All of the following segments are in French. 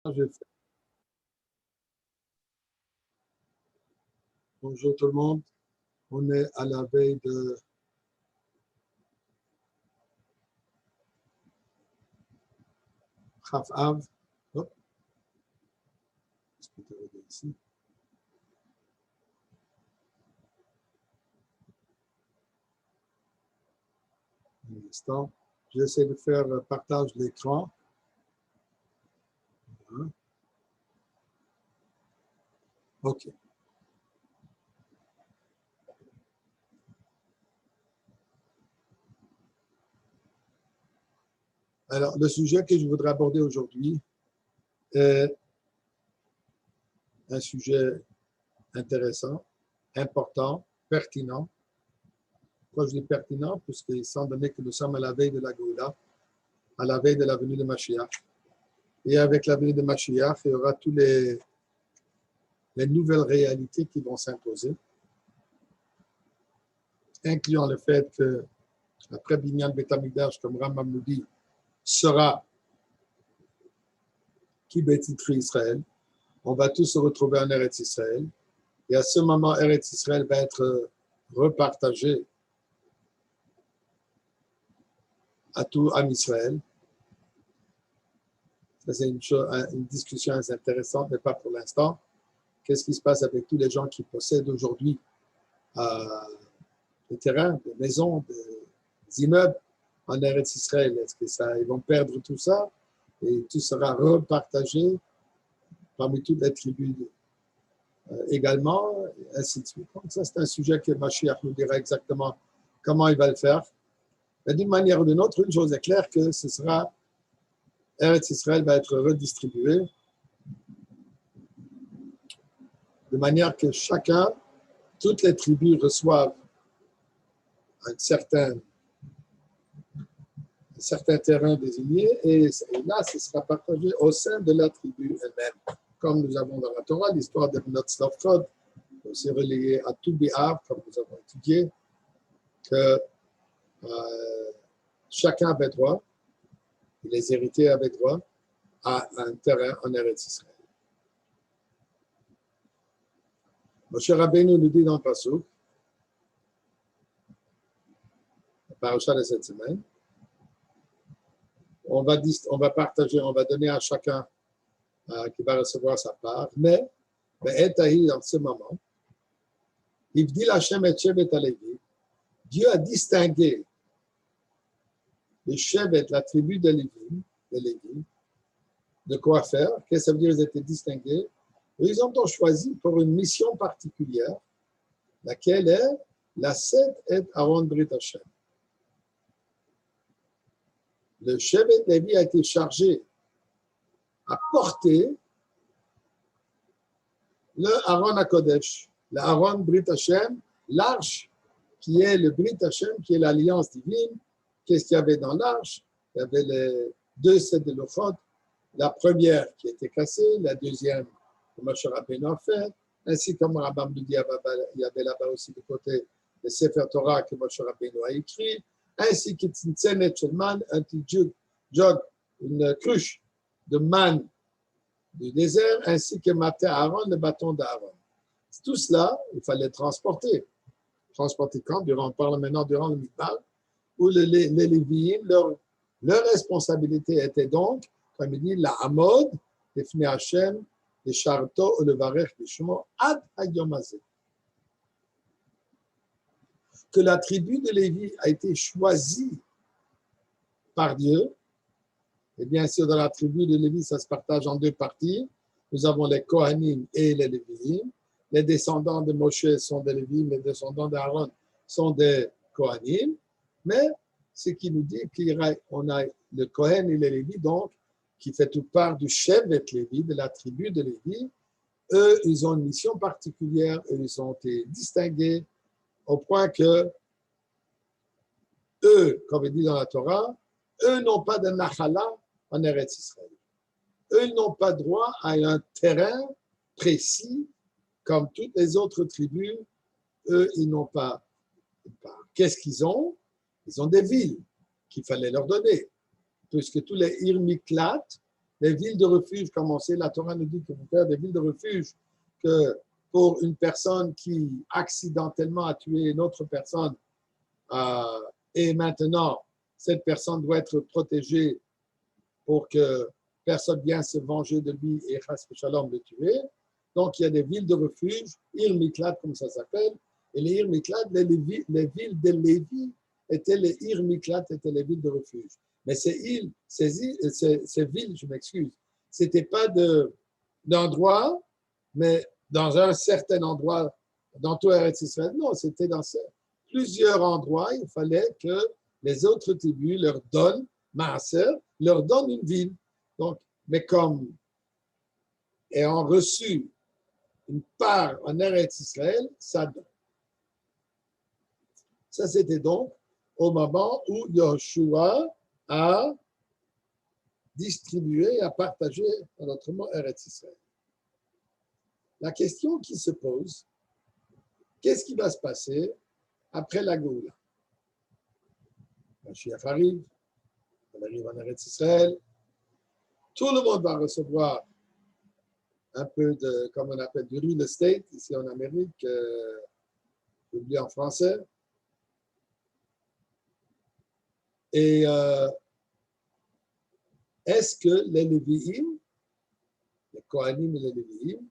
Bonjour tout le monde. On est à la veille de Chaf Av. Hop. Je peux te regarder ici. Un instant. J'essaie de faire partage d'écran. Voilà. OK. Alors, le sujet que je voudrais aborder aujourd'hui est un sujet intéressant, important, pertinent. Pourquoi je dis pertinent? Puisqu'étant donné que nous sommes à la veille de la Géoula, à la veille de la venue de Mashiach. Et avec la venue de Mashiach, il y aura tous les nouvelles réalités qui vont s'imposer, incluant le fait que, après Binyan Bet Hamikdash, comme Rambam nous dit, sera Kibetz Yitri Israël. On va tous se retrouver en Eretz Israël. Et à ce moment, Eretz Israël va être repartagé à tout Am Israël. Ça, c'est une discussion assez intéressante, mais pas pour l'instant. Qu'est-ce qui se passe avec tous les gens qui possèdent aujourd'hui des terrains, des maisons, des immeubles en Eretz Israël? Est-ce que ils vont perdre tout ça et tout sera repartagé parmi toutes les tribus également, et ainsi de suite. Donc ça, c'est un sujet que Mashiach nous dira exactement comment il va le faire. Mais d'une manière ou d'une autre, une chose est claire, que ce sera, Eretz Israël va être redistribué de manière que toutes les tribus reçoivent un certain terrain désigné, et là, ce sera partagé au sein de la tribu elle-même. Comme nous avons dans la Torah, l'histoire de Bnot Tzlofchad, aussi relayée à tout Béar, comme nous avons étudié, que chacun avait droit, les héritiers avaient droit à un terrain en Eretz Israël. Moshe Rabbeinu nous dit dans le Pasuk, la paracha de cette semaine, on va partager, on va donner à chacun qui va recevoir sa part, mais dans ce moment, Ivdil Hashem et Shevet Alevi, Dieu a distingué le Shevet, la tribu de Lévi, de quoi faire. Qu'est-ce que ça veut dire? Ils étaient distingués. Et ils ont donc choisi pour une mission particulière, laquelle est la Seth et Aaron Brit Hashem. Le Shevet Lévi a été chargé à porter le Aaron HaKodesh, le Aaron Brit Hashem, l'arche qui est le Brit Hashem, qui est l'alliance divine. Qu'est-ce qu'il y avait dans l'arche? Il y avait les deux sets de Lochot, la première qui était cassée, la deuxième que Moshe Rabbeinu a fait, ainsi comme Rambam nous dit, il y avait là-bas aussi du côté le Sefer Torah que Moshe Rabbeinu a écrit, ainsi que Tzintzenet Shelman, un petit jog, une cruche de manne du désert, ainsi que Maté Aaron, le bâton d'Aaron. Tout cela, il fallait transporter. Transporter quand? On parle maintenant durant le Midbar, où les Lévi'im, leur responsabilité était donc, comme il dit, la Hamod, Lefnei Hashem, le Sharto, le Varech, le Shemo, Ad Hayom Hazeh. Que la tribu de Lévi a été choisie par Dieu. Et bien sûr, dans la tribu de Lévi, ça se partage en deux parties. Nous avons les Kohanim et les Lévi'im. Les descendants de Moshe sont des Lévi'im, les descendants d'Aaron sont des Kohanim. Mais ce qui nous dit qu'on a le Kohen et les Lévi, donc, qui fait toute part du Shevet Lévi, de la tribu de Lévi. Eux, ils ont une mission particulière, ils ont été distingués au point que eux, comme il dit dans la Torah, eux n'ont pas de Nachala en Eretz Israël. Eux n'ont pas droit à un terrain précis comme toutes les autres tribus. Eux, ils n'ont pas. Qu'est-ce qu'ils ont? Ils ont des villes qu'il fallait leur donner. Puisque tous les Irmiklat, les villes de refuge, comme on sait, la Torah nous dit qu'il faut faire des villes de refuge, que pour une personne qui accidentellement a tué une autre personne, et maintenant, cette personne doit être protégée pour que personne vienne se venger de lui et chas v'shalom le tuer. Donc, il y a des villes de refuge, Ir Miklat, comme ça s'appelle, et les Ir Miklat, les villes de Lévi étaient les Ir Miklat, étaient les villes de refuge. Mais ces villes, je m'excuse, c'était pas d'endroit, mais dans un certain endroit, dans tout Eretz Israël, non, c'était dans plusieurs endroits, il fallait que les autres tribus leur donnent, Maaser, leur donnent une ville. Donc, mais comme ayant reçu une part en Eretz Israël, ça donne. Ça, c'était donc au moment où Yoshua a distribué et a partagé, en notre mot, Eretz Israël. La question qui se pose, qu'est-ce qui va se passer après la Géoula? Mashiach arrive, on arrive en Eretz Israël, tout le monde va recevoir un peu de, comme on appelle, du real estate, ici en Amérique, oublié en français. Et est-ce que les Lévi'im, les Kohanim et les Lévi'im,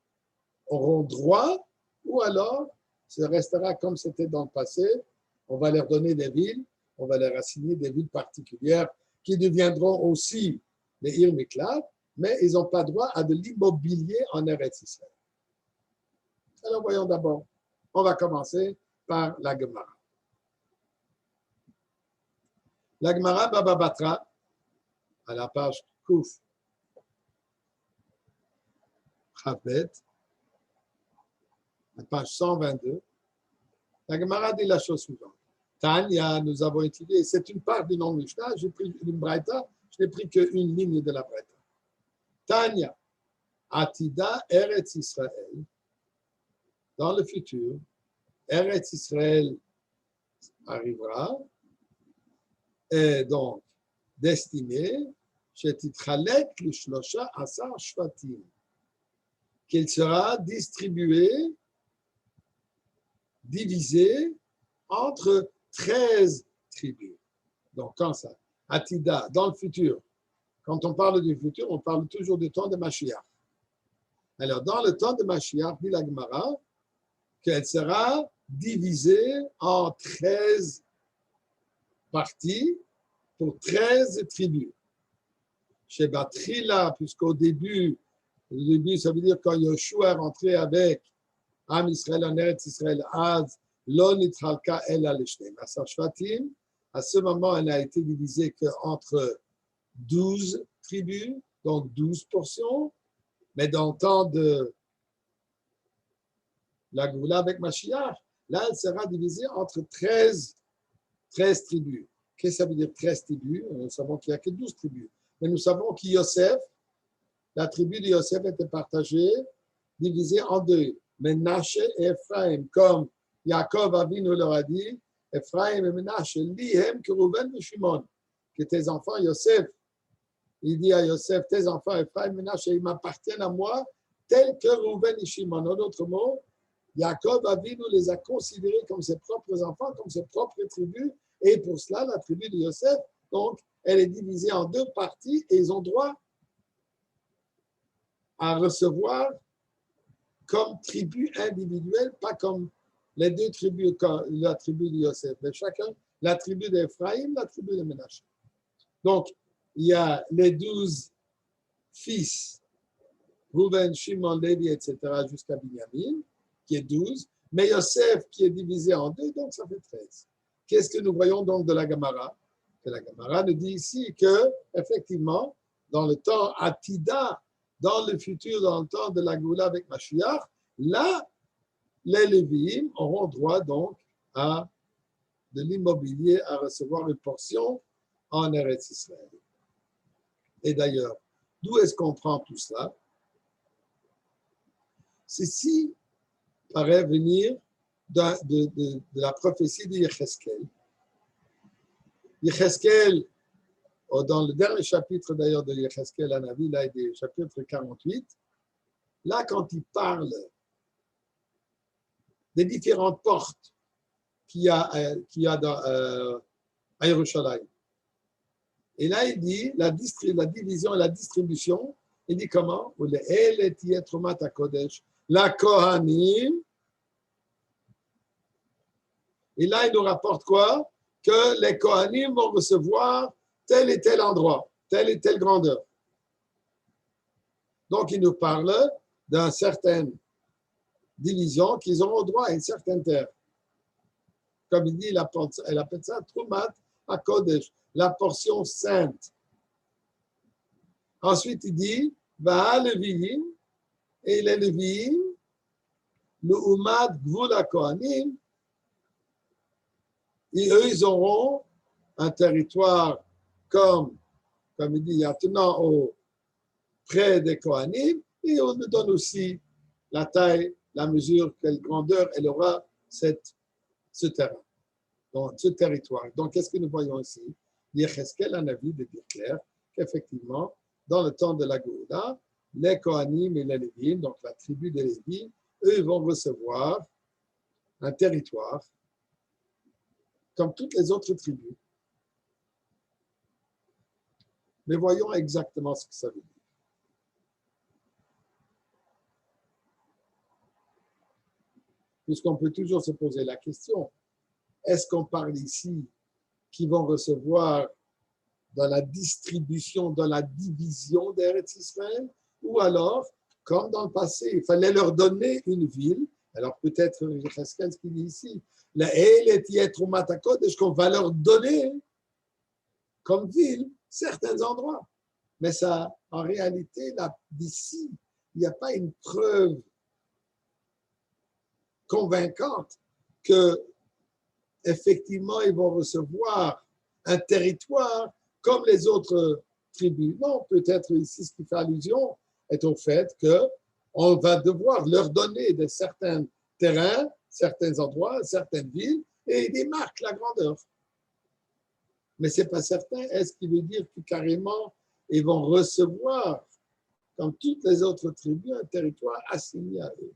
auront droit, ou alors ça restera comme c'était dans le passé, on va leur donner des villes, on va leur assigner des villes particulières qui deviendront aussi les Ir Miklat, mais ils n'ont pas droit à de l'immobilier en Eretz Israël. Alors voyons d'abord, on va commencer par la Gemara. La Gemara Baba Batra, à la page Kouf Chavbet, la page 122, la Gemara dit la chose suivante. Tanya, nous avons étudié, c'est une part du nom Mishnah, j'ai pris une braïta, je n'ai pris qu'une ligne de la braïta. Tanya, Atida Eretz Israël, dans le futur, Eretz Israël arrivera, et donc destiné, Shetitchalek l'Shlosha Asar Shvatim, qu'il sera distribué, divisé entre 13 tribus. Donc, quand ça? Atida, dans le futur. Quand on parle du futur, on parle toujours du temps de Mashiach. Alors, dans le temps de Mashiach, dit la Gemara, qu'elle sera divisée en 13 parties pour 13 tribus. Chez Batrila, puisqu'au début, ça veut dire quand Yoshua est rentré avec Am Israël en Eretz Israël, Az, Lo Nitralka El Aleshtem. À ce moment, elle n'a été divisée qu'entre 12 tribus, donc 12 portions, mais dans le temps de la Géoula avec Mashiach, là, elle sera divisée entre 13 tribus. Qu'est-ce que ça veut dire 13 tribus? Nous savons qu'il n'y a que 12 tribus. Mais nous savons que Yosef, la tribu de Yosef était partagée, divisée en deux. Menashe et Ephraim, comme Yaakov Avinu leur a dit, Ephraim et Menashe, lihem que Reuven et Shimon, que tes enfants, Yosef, il dit à Yosef, tes enfants, Ephraim et Menashe, ils m'appartiennent à moi, tels que Reuven et Shimon. En d'autres mots, Yaakov Avinu les a considérés comme ses propres enfants, comme ses propres tribus, et pour cela, la tribu de Yosef, donc, elle est divisée en deux parties et ils ont droit à recevoir comme tribu individuelle, pas comme les deux tribus, la tribu de Yosef, mais chacun, la tribu d'Ephraïm, la tribu de Ménaché. Donc, il y a les 12 fils, Reuven, Shimon, Lévi, etc., jusqu'à Binyamin, qui est 12, mais Yosef qui est divisé en deux, donc ça fait 13. Qu'est-ce que nous voyons donc de la Gemara? Que la Gemara nous dit ici que, effectivement, dans le temps Atida, dans le futur, dans le temps de la Géoula avec Mashiach, là, les Lévi'im auront droit donc à de l'immobilier, à recevoir une portion en Eretz Israël. Et d'ailleurs, d'où est-ce qu'on prend tout cela? Ceci paraît venir de la prophétie de Yecheskel. Yecheskel dans le dernier chapitre d'ailleurs de Yecheskel Hanavi, là, il est chapitre 48, là, quand il parle des différentes portes qu'il y a à Yerushalayim. Et là, il dit la division et la distribution. Il dit comment? La Kohanim. Et là, il nous rapporte quoi? Que les Kohanim vont recevoir tel et tel endroit, telle et telle grandeur. Donc, il nous parle d'une certaine division qu'ils auront droit à une certaine terre. Comme il dit, elle appelle ça Trumat HaKodesh, la portion sainte. Ensuite, il dit, Va Leviim, et les Leviim, le Umad Gvul HaKohanim, et eux, ils auront un territoire comme il dit, attenant près des Kohanim, et on nous donne aussi la taille, la mesure, quelle grandeur elle aura ce terrain, donc ce territoire. Donc, qu'est-ce que nous voyons ici? Yecheskel a un avis de dire clair qu'effectivement, dans le temps de la Géoula, les Kohanim et les Lévim, donc la tribu des Lévim, eux vont recevoir un territoire comme toutes les autres tribus. Mais voyons exactement ce que ça veut dire. Puisqu'on peut toujours se poser la question, est-ce qu'on parle ici qui vont recevoir dans la distribution, dans la division d'Eretz Israël, ou alors, comme dans le passé, il fallait leur donner une ville, alors peut-être, ce qu'il dit ici, est-ce qu'on va leur donner comme ville certains endroits. Mais ça, en réalité, d'ici, il n'y a pas une preuve convaincante que effectivement ils vont recevoir un territoire comme les autres tribus. Non, peut-être ici ce qui fait allusion est au fait qu'on va devoir leur donner de certains terrains, certains endroits, certaines villes, et ils démarquent la grandeur. Mais ce n'est pas certain. Est-ce qu'il veut dire que carrément ils vont recevoir, comme toutes les autres tribus, un territoire assigné à eux?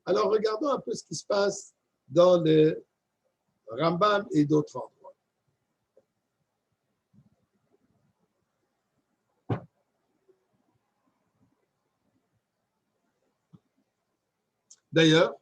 Alors, regardons un peu ce qui se passe dans le Rambam et d'autres endroits. D'ailleurs,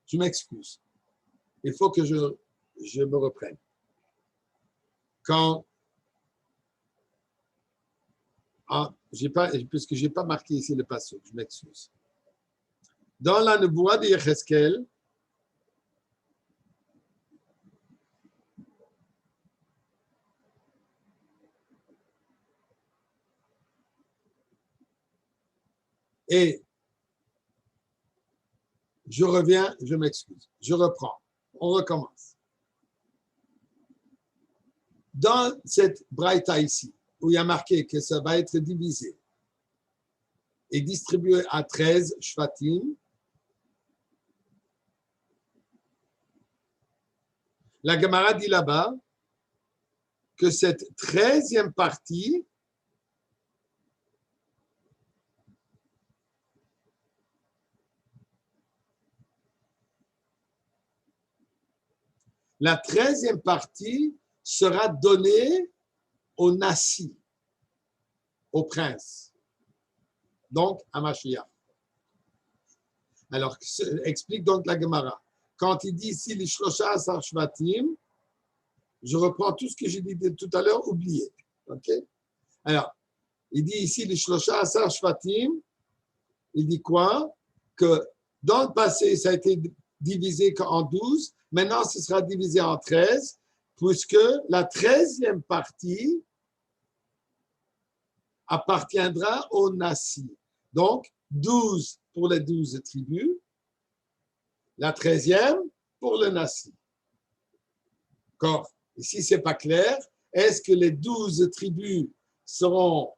je m'excuse. Il faut que je me reprenne. Puisque je n'ai pas marqué ici le passage, je m'excuse. Dans la Nevoie de Yecheskel, et je reviens, je m'excuse, je reprends, on recommence. Dans cette braïta ici, où il y a marqué que ça va être divisé et distribué à 13 shvatim, la Gemara dit là-bas que cette 13e partie sera donnée au Nassi, au prince, donc à Mashiach. Alors, explique donc la Gemara. Quand il dit ici les Shlosha Asar Shvatim, je reprends tout ce que j'ai dit tout à l'heure, oublié. OK? Alors, il dit ici les Shlosha Asar Shvatim, il dit quoi? Que dans le passé, ça a été divisé en 12, maintenant ce sera divisé en 13, puisque la 13e partie appartiendra au Nassi. Donc, 12 pour les 12 tribus, la 13e pour le Nassi. D'accord? Ici, ce n'est pas clair. Est-ce que les 12 tribus seront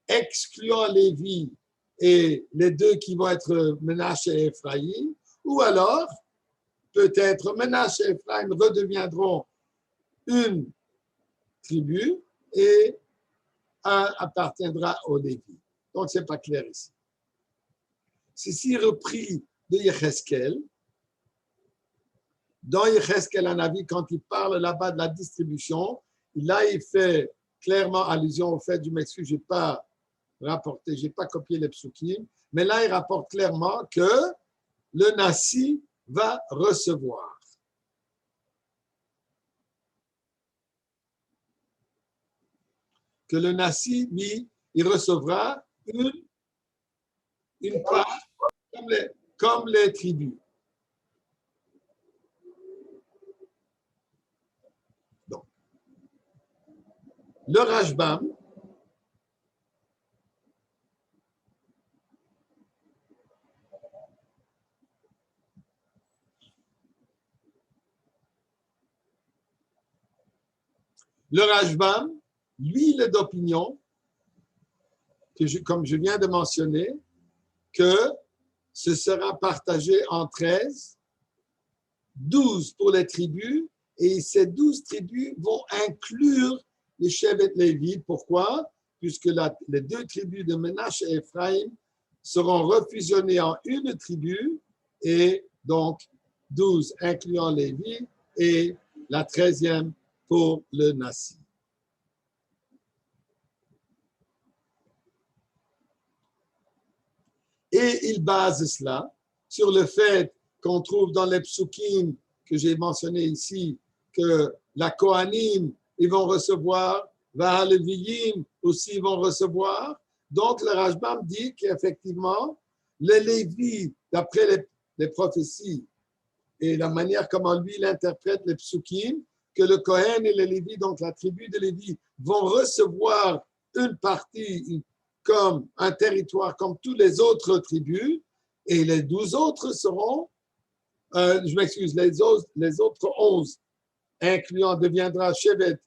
excluant Lévi et les deux qui vont être Ménaché et Ephraïm, ou alors, peut-être Ménaché et Ephraïm redeviendront une tribu et un appartiendra au Lévi. Donc, ce n'est pas clair ici. Ceci repris de Yecheskel. Dans Yecheskel, un avis, quand il parle là-bas de la distribution, là, il fait clairement allusion au fait, je m'excuse, je n'ai pas rapporté, je n'ai pas copié les psukim, mais là, il rapporte clairement que le Nassi va recevoir. Que le Nassi, lui, il recevra une part comme les tribus. Donc, le Rashbam, lui, il est d'opinion, comme je viens de mentionner, que ce sera partagé en 13, 12 pour les tribus, et ces 12 tribus vont inclure les Shevet Lévi. Pourquoi? Puisque les deux tribus de Ménache et Ephraïm seront refusionnées en une tribu, et donc 12 incluant Lévi, et la 13e pour le Nassi. Et il base cela sur le fait qu'on trouve dans les psukim que j'ai mentionné ici, que la Kohanim, ils vont recevoir, Vahaleviim aussi vont recevoir. Donc, le Rashbam dit qu'effectivement, les Lévis, d'après les prophéties et la manière comment lui, il interprète les psukim, que le Kohen et les Lévis, donc la tribu de Lévi, vont recevoir une partie comme un territoire comme toutes les autres tribus, et les 12 autres seront, je m'excuse, les autres 11, incluant deviendra Shevet,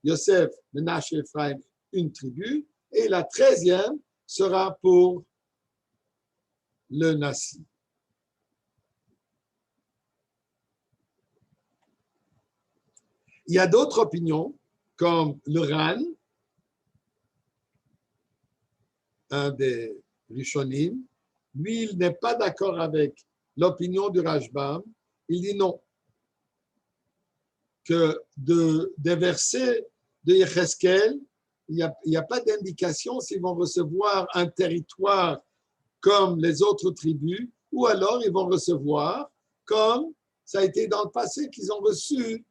Yosef, Menache et Ephraim, une tribu, et la 13e sera pour le Nassi. Il y a d'autres opinions, comme le Ran, un des Rishonim, lui, il n'est pas d'accord avec l'opinion du Rashbam. Il dit non, que des versets de Yecheskel, il n'y a pas d'indication s'ils vont recevoir un territoire comme les autres tribus, ou alors ils vont recevoir comme ça a été dans le passé, qu'ils ont reçu.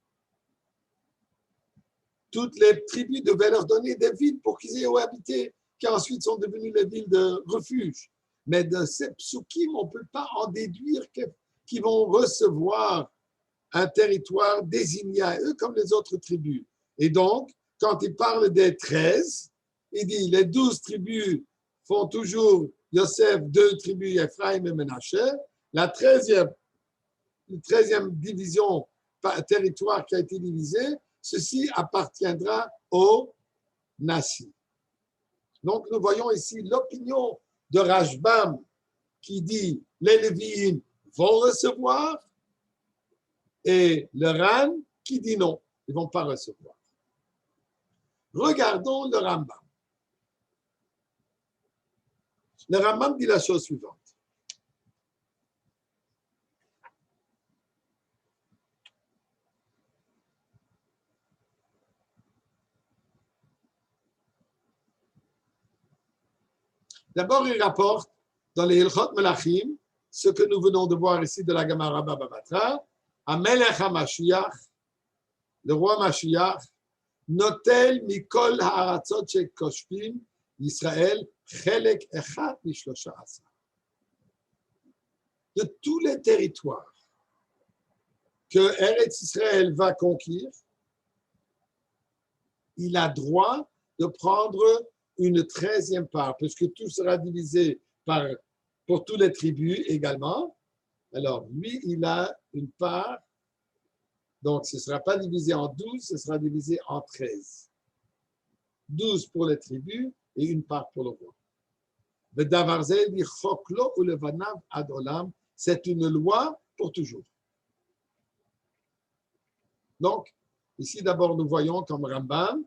Toutes les tribus devaient leur donner des villes pour qu'ils aient où habiter, qui ensuite sont devenues les villes de refuge. Mais de ces psukim, on ne peut pas en déduire qu'ils vont recevoir un territoire désigné à eux comme les autres tribus. Et donc, quand il parle des 13, il dit les 12 tribus font toujours Yosef, 2 tribus, Ephraim et Menaché. La 13e division, territoire qui a été divisé, ceci appartiendra au Nassi. Donc, nous voyons ici l'opinion de Rashbam qui dit les Lévi'im vont recevoir et le Ran qui dit non, ils ne vont pas recevoir. Regardons le Rambam. Le Rambam dit la chose suivante. D'abord, il rapporte dans les Hilchot Melachim ce que nous venons de voir ici de la Gemara Baba Batra, Amelech HaMashiach, le roi Mashiach, Notel Mikol Haratzot Shekoshpim, Israël, Chelek Echad Mishlosha Asa. De tous les territoires que Eretz Israël va conquérir, il a droit de prendre une 13e part, puisque tout sera divisé pour toutes les tribus également. Alors, lui, il a une part, donc ce ne sera pas divisé en 12, ce sera divisé en 13. 12 pour les tribus et une part pour le roi. C'est une loi pour toujours. Donc, ici d'abord nous voyons comme Rambam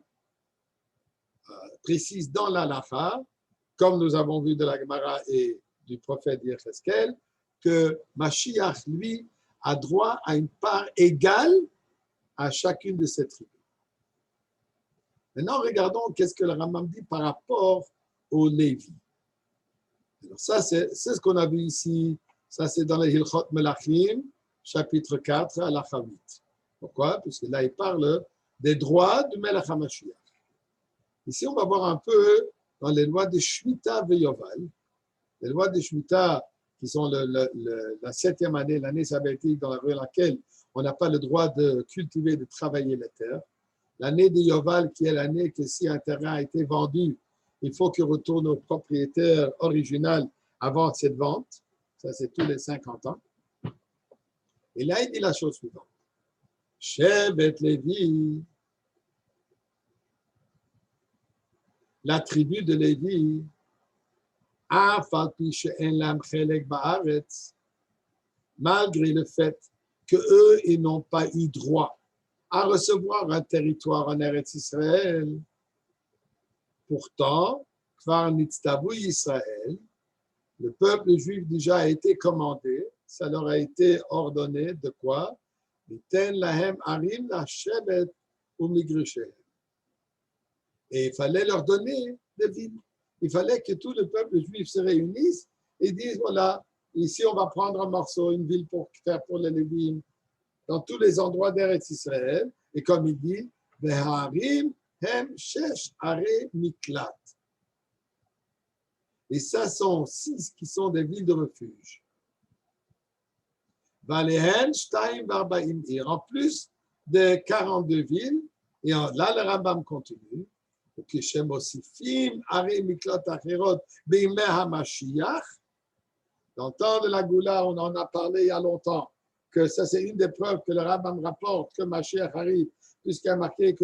précise dans l'Halacha, comme nous avons vu de la Gemara et du prophète Yecheskel, que Mashiach, lui, a droit à une part égale à chacune de ces tribus. Maintenant, regardons qu'est-ce que le Rambam dit par rapport aux Lévi. Alors ça, c'est ce qu'on a vu ici. Ça, c'est dans les Hilchot Melachim, chapitre 4, Halacha 8. Pourquoi? Parce que là, il parle des droits du Melech HaMashiach. Ici, on va voir un peu dans les lois de Shemitah et Yoval. Les lois de Shemitah, qui sont la 7e année, l'année sabbatique dans laquelle on n'a pas le droit de cultiver, de travailler la terre. L'année de Yoval, qui est l'année que si un terrain a été vendu, il faut qu'il retourne au propriétaire original avant cette vente. Ça, c'est tous les 50 ans. Et là, il dit la chose suivante. Shevet Lévi, la tribu de Lévi, malgré le fait qu'eux, ils n'ont pas eu droit à recevoir un territoire en Eretz Israël. Pourtant, Kvar Nitztavu Israël, le peuple juif déjà a été commandé, ça leur a été ordonné de quoi? Niten lahem arim la-shevet u'migrushehem. Et il fallait leur donner des villes. Il fallait que tout le peuple juif se réunisse et dise, voilà, ici on va prendre un morceau, une ville pour faire pour les Lévim, dans tous les endroits d'Eretz Israël. Et comme il dit, Veharim hem shesh are miklat. Et ça sont 6 qui sont des villes de refuge. Valehen shtaim varbaim ir, en plus de 42 villes. Et là, le Rambam continue. כשהם מוסיפים ערי מקלט אחרות בימי המשיח. Dans le temps de la Goula, on en a parlé il y a longtemps, que ça c'est une des preuves que le Rambam rapporte que Mashiach arrive, puisqu'il a marqué que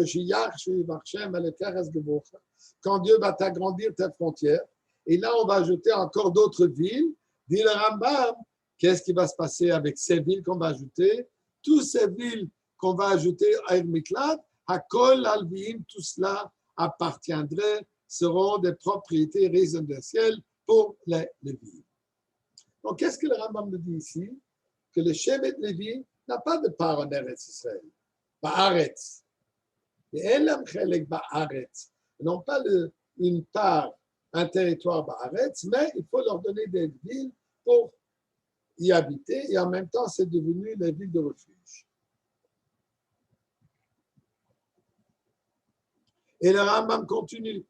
quand Dieu va t'agrandir tes frontières. Et là, on va ajouter encore d'autres villes. Dit le Rambam, qu'est-ce qui va se passer avec ces villes qu'on va ajouter? Toutes ces villes qu'on va ajouter à Miklat, Hakol Alvim, tout cela appartiendraient, seront des propriétés résidentielles pour les Lévi. Donc, qu'est-ce que le Rambam nous dit ici? Que le Shevet Lévi n'a pas de part en Eretz Israël. Ba'aretz. Et Elam Chelek Ba'aretz. Ils n'ont pas une part, un territoire Ba'aretz, mais il faut leur donner des villes pour y habiter et en même temps, c'est devenu les villes de refuge. Et le Rambam continue.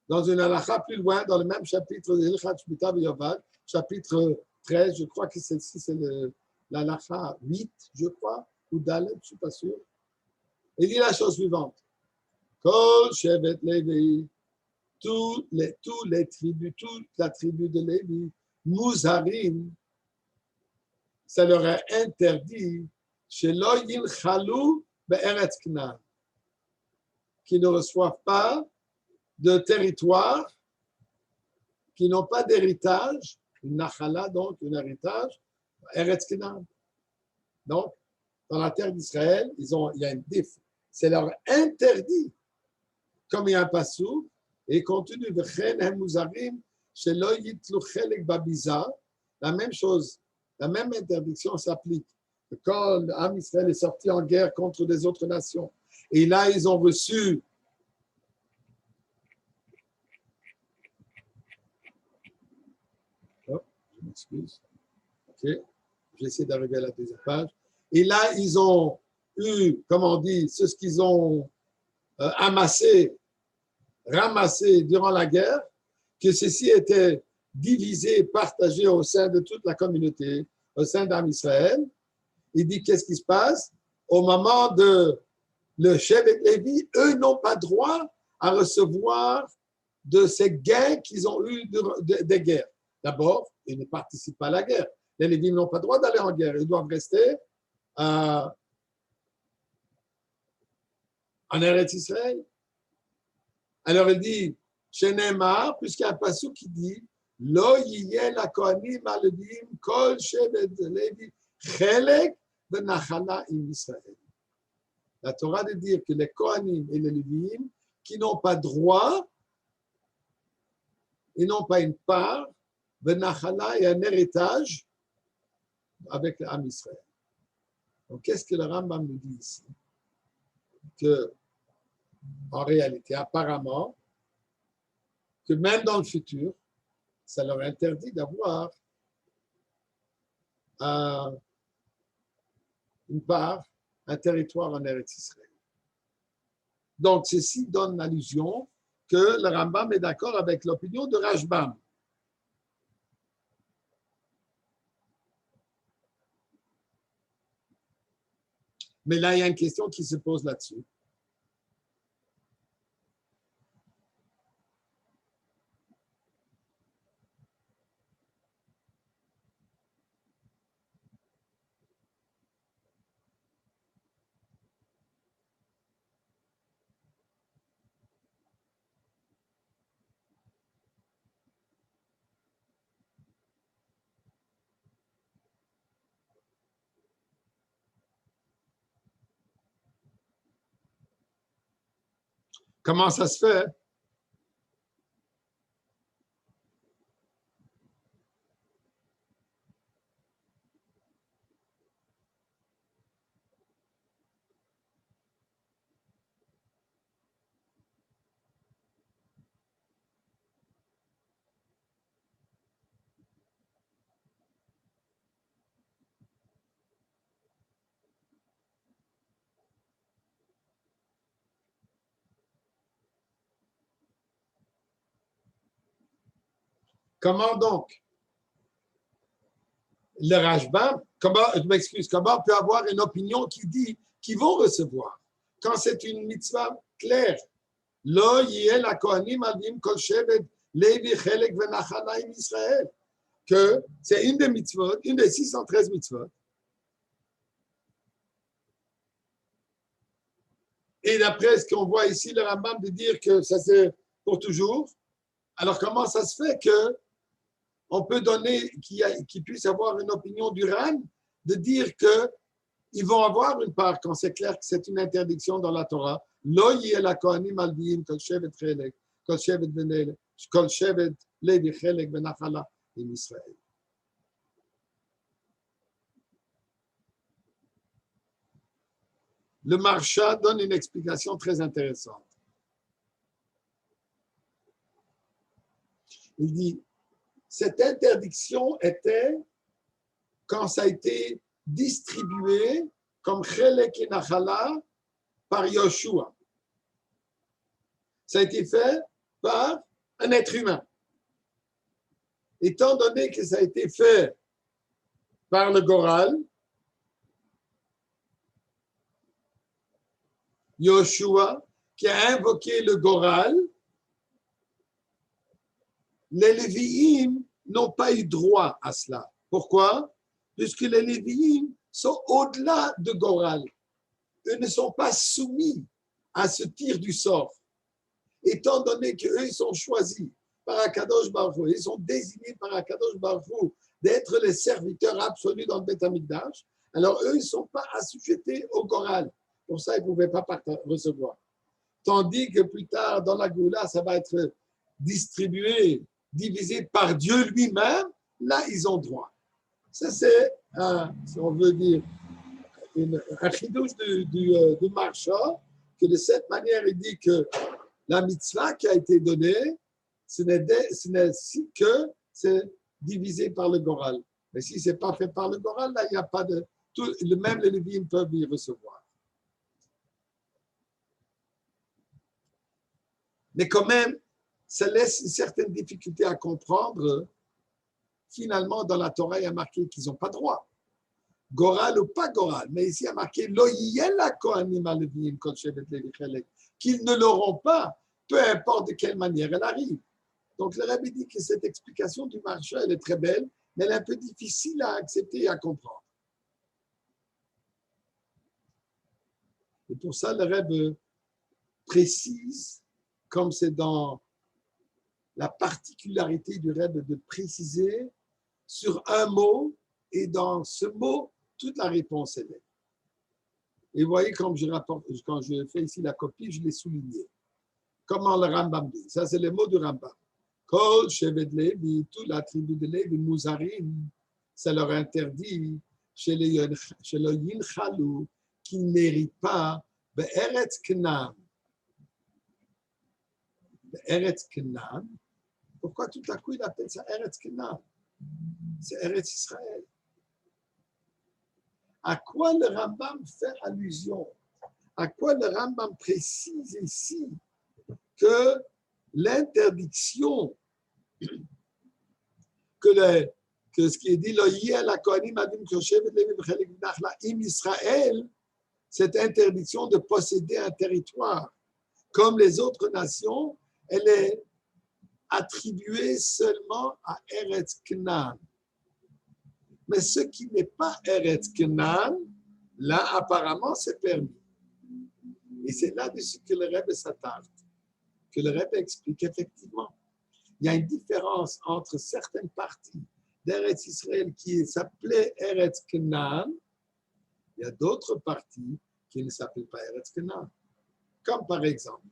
Dans une halakha plus loin, dans le même chapitre de Hilchat Shemitah Yoval, chapitre 13, je crois que celle-ci, c'est l'halakha 8, je crois, ou Dalet, je ne suis pas sûr. Il dit la chose suivante. Kol Shevet Levi, tous les tribus, toute la tribu de Lévi, Mouzarim, ça leur est interdit, Shelo Yilchalu Be'eretz Knan, qui ne reçoivent pas de territoire, qui n'ont pas d'héritage, une nachala, donc un héritage, Eretz Kenan. Donc, dans la terre d'Israël, il y a un défaut. C'est leur interdit, comme il y a un passou, et continue de Chen Hemuzarim, Shelo Yitlu Chelek Babiza, la même chose, la même interdiction s'applique. Quand l'Am Israël est sorti en guerre contre des autres nations, et là, ils ont reçu je m'excuse. OK. J'essaie d'arriver à la deuxième page. Et là, ils ont eu, comme on dit, ce qu'ils ont ramassé durant la guerre, que ceci était divisé, partagé au sein de toute la communauté, au sein d'Am Israël. Il dit, qu'est-ce qui se passe? Au moment de le Shevet Lévi, eux n'ont pas droit à recevoir de ces gains qu'ils ont eus des guerres. D'abord, ils ne participent pas à la guerre. Les Lévites n'ont pas le droit d'aller en guerre. Ils doivent rester en Eretz Israël. Alors il dit, chez Neymar, puisqu'il y a un passage qui dit, Lo yiyeh kohanim alevim kol shevet levi chelek v'nachala im Israël. La Torah de dire que les Kohanim et les Lévim qui n'ont pas droit, ils n'ont pas une part, v'nachala et un héritage avec l'Am Israël. Donc qu'est-ce que le Rambam nous dit ici? Que en réalité, apparemment, que même dans le futur, ça leur interdit d'avoir une part, un territoire en Eretz Israël. Donc, ceci donne l'allusion que le Rambam est d'accord avec l'opinion de Rashbam. Mais là, il y a une question qui se pose là-dessus. Comment ça se fait? Comment donc? Le Rashbam, comment on peut avoir une opinion qui dit qu'ils vont recevoir? Quand c'est une mitzvah claire, Lo yiyeh lakohanim alvim kol shevet levi chelek v'nachala im Israël, que c'est une des mitzvot, une des 613 mitzvot. Et d'après ce qu'on voit ici, le Rambam de dire que ça c'est pour toujours. Alors comment ça se fait que on peut donner, qu'il puisse avoir une opinion du RAN, de dire qu'ils vont avoir une part, quand c'est clair que c'est une interdiction dans la Torah. Lo yiyeh lakohanim alvim kol shevet chelek, kol shevet v'nele, kol shevet levi chelek v'nachala im Israël. Le Marsha donne une explication très intéressante. Il dit, cette interdiction était quand ça a été distribué comme Chelek et Nachala par Yoshua. Ça a été fait par un être humain. Étant donné que ça a été fait par le Goral, Yoshua, qui a invoqué le Goral, les Lévi'im n'ont pas eu droit à cela. Pourquoi? Puisque les Lévi'im sont au-delà de Goral. Eux ne sont pas soumis à ce tir du sort. Étant donné qu'eux, ils sont choisis par Akadosh Baruch Hu, ils sont désignés par Akadosh Baruch Hu d'être les serviteurs absolus dans le Beth Amikdash, alors eux, ils ne sont pas assujettés au Goral. Pour ça, ils ne pouvaient pas recevoir. Tandis que plus tard, dans la Goula, ça va être distribué, divisé par Dieu lui-même, là, ils ont droit. Ça, c'est, si on veut dire, un chidouche du Marsha, que de cette manière, il dit que la mitzvah qui a été donnée, ce n'est que c'est divisé par le Goral. Mais si ce n'est pas fait par le Goral, là, il n'y a pas de... même les Lévi'im peuvent y recevoir. Mais quand même, ça laisse une certaine difficulté à comprendre. Finalement, dans la Torah, il y a marqué qu'ils n'ont pas droit. Goral ou pas Goral. Mais ici, il y a marqué Lo yiyeh lakohanim alevim kol shevet levi chelek, qu'ils ne l'auront pas. peu importe de quelle manière elle arrive. Donc, le Rebbe dit que cette explication du marché, elle est très belle, mais elle est un peu difficile à accepter et à comprendre. Et pour ça, le Rebbe précise, comme c'est dans la particularité du Rebbe de préciser sur un mot, et dans ce mot, toute la réponse est là. Et vous voyez, quand je fais ici la copie, je l'ai souligné. Comment le Rambam dit? Ça, c'est les mots du Rambam. Kol Shevet Levi, toute la tribu de Lévi, Mouzarim, ça leur interdit chez les Yinchalou qui ne méritent pas Be'eretz Kenan. Be'eretz Kenan. Pourquoi tout à coup il appelle ça Eretz Kenan? C'est Eretz Israël. À quoi le Rambam fait allusion? À quoi le Rambam précise ici que l'interdiction que ce qui est dit Israël, cette interdiction de posséder un territoire comme les autres nations, elle est attribuée seulement à Eretz Canaan. Mais ce qui n'est pas Eretz Canaan, là apparemment c'est permis. Et c'est là-dessus que le Rebbe s'attarde, que le Rebbe explique effectivement. Il y a une différence entre certaines parties d'Eretz Israël qui s'appelaient Eretz Canaan. Il y a d'autres parties qui ne s'appellent pas Eretz Canaan. Comme par exemple,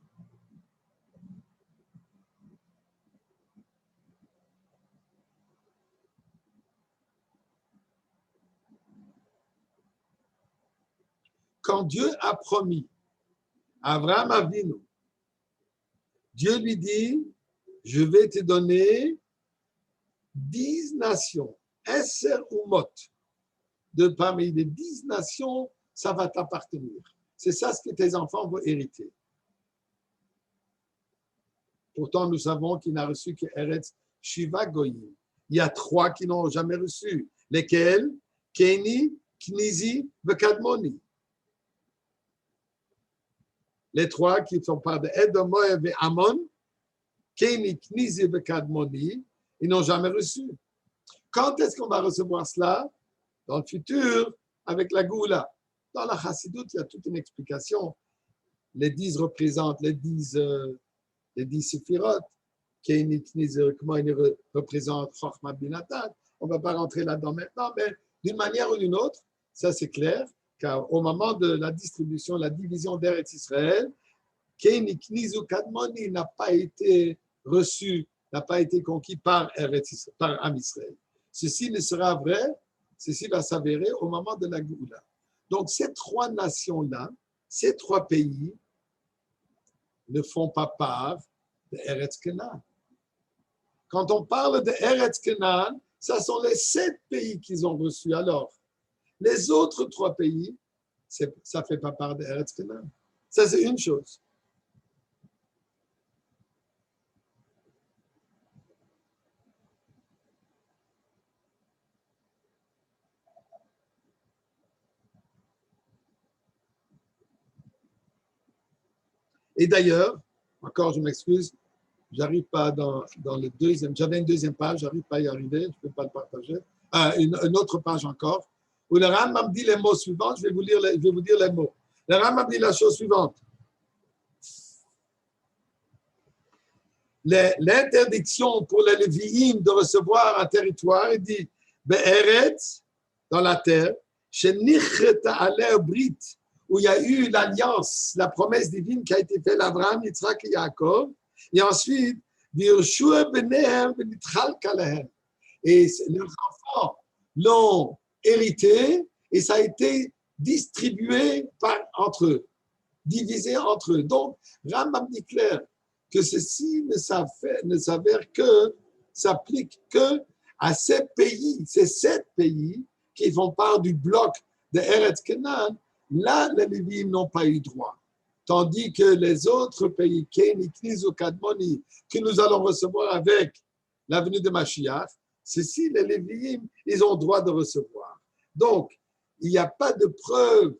quand Dieu a promis à Abraham Avinu, Dieu lui dit, je vais te donner 10 nations, Esser Umot, de parmi les 10 nations, ça va t'appartenir. C'est ça ce que tes enfants vont hériter. Pourtant, nous savons qu'il n'a reçu que Eretz Shiva Goyim. Il y a 3 qui n'ont jamais reçu. Lesquels? Kéni, Knizi, Vekadmoni. Les 3 qui sont pas de Edom, Moab et Ammon, Kéni, Knizi, Vekadmoni, ils n'ont jamais reçu. Quand est-ce qu'on va recevoir cela? Dans le futur, avec la Goula. Dans la Chassidoute, il y a toute une explication. Les 10 représentent les 10 Séphirot. Kéni, Knizi, comment ils représentent Chochma Binatan. On ne va pas rentrer là-dedans maintenant, mais d'une manière ou d'une autre, ça c'est clair, car au moment de la distribution, la division d'Eretz Israël, Kéni, Knizi, Kadmoni n'a pas été reçu, n'a pas été conquis par Am Israël. Ceci ne sera vrai, ceci va s'avérer au moment de la Goula. Donc ces 3 nations-là, ces 3 pays ne font pas part de Eretz Canaan. Quand on parle de Eretz Canaan, ce sont les 7 pays qu'ils ont reçus. Alors, les autres 3 pays, ça ne fait pas part de Eretz Canaan. Ça, c'est une chose. Et d'ailleurs, encore je m'excuse, j'arrive pas dans le deuxième, j'avais une deuxième page, j'arrive pas à y arriver, je ne peux pas le partager. Une autre page encore, où le Rambam dit les mots suivants, je vais vous dire les mots. Le Rambam dit la chose suivante. L'interdiction pour les Lévi'im de recevoir un territoire, il dit Be'eretz, dans la terre, chez Nichreta Aleh Brit, où il y a eu l'alliance, la promesse divine qui a été faite à Abraham, Yitzhak et Yaakov, et ensuite, et leurs enfants l'ont hérité, et ça a été distribué entre eux, divisé entre eux. Donc, Rambam dit clair que ceci ne s'avère que, s'applique que à ces pays, ces 7 pays qui font part du bloc de Eretz Canaan. Là, les Lévi'im n'ont pas eu droit. Tandis que les autres pays, Kéni, Knizi, Kadmoni, que nous allons recevoir avec la venue de Mashiach, ceci, les Lévi'im, ils ont droit de recevoir. Donc, il n'y a pas de preuve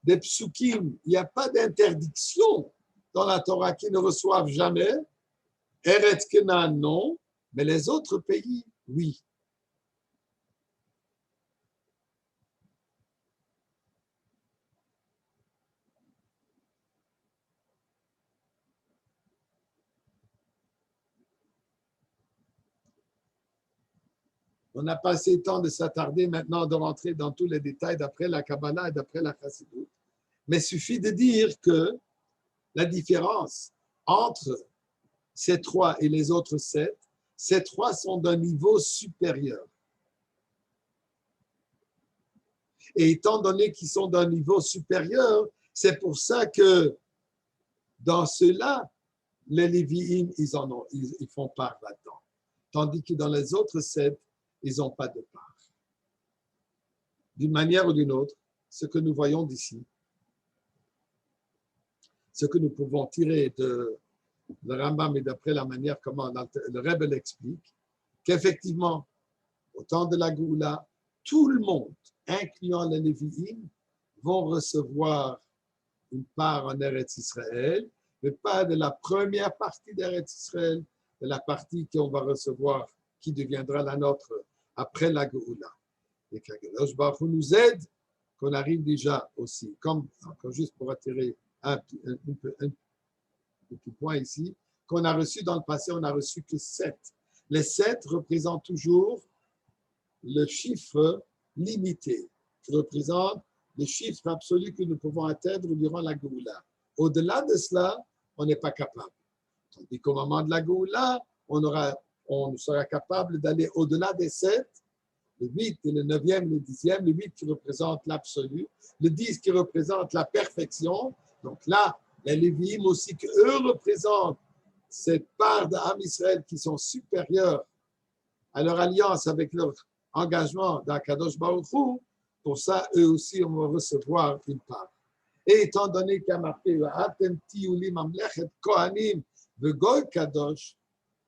des psukim, il n'y a pas d'interdiction dans la Torah qui ne reçoivent jamais. Eretz Canaan, non, mais les autres pays, oui. On n'a pas assez de temps de s'attarder maintenant, de rentrer dans tous les détails d'après la Kabbalah et d'après la Chassidut. Mais il suffit de dire que la différence entre ces trois et les autres sept, ces trois sont d'un niveau supérieur. Et étant donné qu'ils sont d'un niveau supérieur, c'est pour ça que dans ceux-là, les Lévi'im, ils font part là-dedans. Tandis que dans les autres sept, ils n'ont pas de part. D'une manière ou d'une autre, ce que nous voyons d'ici, ce que nous pouvons tirer de le Rambam et d'après la manière comment le Rebbe l'explique, qu'effectivement, au temps de la Goula, tout le monde, incluant les Lévi'im, vont recevoir une part en Eretz Israël, mais pas de la première partie d'Eretz Israël, de la partie qu'on va recevoir, qui deviendra la nôtre après la Goula. Et qu'Akadosh Baruch Hu nous aide, qu'on arrive déjà aussi, comme juste pour attirer un petit point ici, qu'on a reçu dans le passé, on n'a reçu que 7. Les 7 représentent toujours le chiffre limité, qui représente le chiffre absolu que nous pouvons atteindre durant la Goula. Au-delà de cela, on n'est pas capable. Tandis qu'au moment de la Goula, on sera capable d'aller au-delà des 7, le 8 et le 9e, le 10e, le 8 qui représente l'absolu, le 10 qui représente la perfection. Donc là, les Lévi'im aussi, qu'eux représentent cette part d'Am Israël qui sont supérieurs à leur alliance avec leur engagement dans Kadosh Baruch Hu, pour ça, eux aussi, on va recevoir une part. Et étant donné qu'il y a marqué Kohanim Vegoy Kadosh,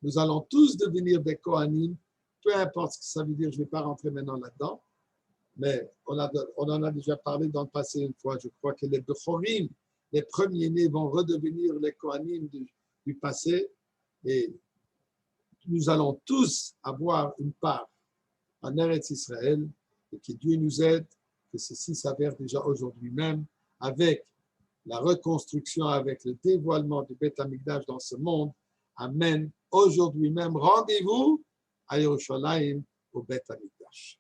nous allons tous devenir des Kohanim, peu importe ce que ça veut dire, je ne vais pas rentrer maintenant là-dedans, mais on en a déjà parlé dans le passé une fois. Je crois que les Bechorim, les premiers-nés, vont redevenir les Kohanim du passé, et nous allons tous avoir une part en Eretz Israël, et que Dieu nous aide, que ceci s'avère déjà aujourd'hui même, avec la reconstruction, avec le dévoilement du Beth Amikdash dans ce monde. Amen. Aujourd'hui même, rendez-vous à Yerushalayim au Beth Amikdash.